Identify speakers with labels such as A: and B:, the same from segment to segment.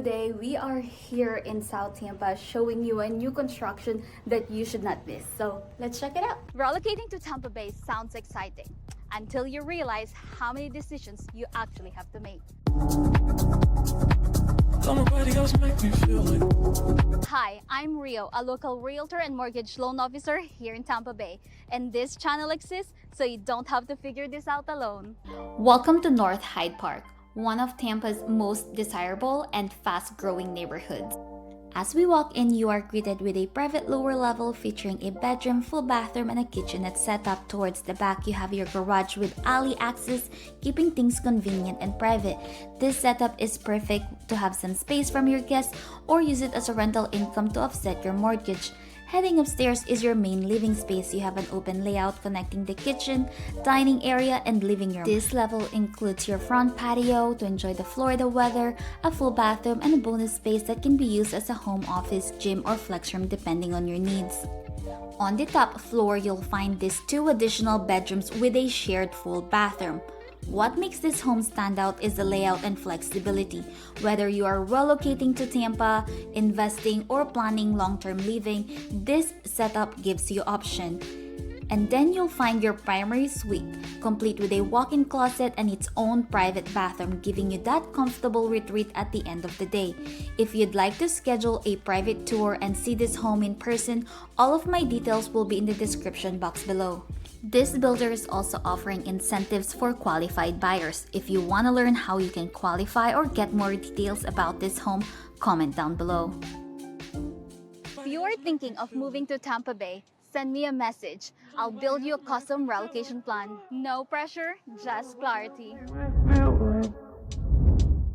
A: today we are here in South Tampa showing you a new construction that you should not miss. So let's check it out.
B: Relocating to Tampa Bay sounds exciting until you realize how many decisions you actually have to make.
C: Nobody else make me feel like.
B: Hi, I'm Rio, a local realtor and mortgage loan officer here in Tampa Bay, and this channel exists so you don't have to figure this out alone.
A: Welcome to North Hyde Park, one of Tampa's most desirable and fast-growing neighborhoods. As we walk in, you are greeted with a private lower level featuring a bedroom, full bathroom, and a kitchen that's set up towards the back. You have your garage with alley access, keeping things convenient and private. This setup is perfect to have some space from your guests or use it as a rental income to offset your mortgage. Heading upstairs is your main living space. You have an open layout connecting the kitchen, dining area, and living room. This level includes your front patio to enjoy the Florida weather, a full bathroom, and a bonus space that can be used as a home office, gym, or flex room depending on your needs. On the top floor, you'll find these two additional bedrooms with a shared full bathroom. What makes this home stand out is the layout and flexibility. Whether you are relocating to Tampa, investing, or planning long-term living, this setup gives you option. And then you'll find your primary suite, complete with a walk-in closet and its own private bathroom, giving you that comfortable retreat at the end of the day. If you'd like to schedule a private tour and see this home in person, all of my details will be in the description box below. This builder is also offering incentives for qualified buyers. If you want to learn how you can qualify or get more details about this home, comment down below.
B: If you are thinking of moving to Tampa Bay, send me a message. I'll build you a custom relocation plan. No pressure, just clarity.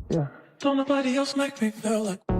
C: Yeah. Don't nobody else make me feel like.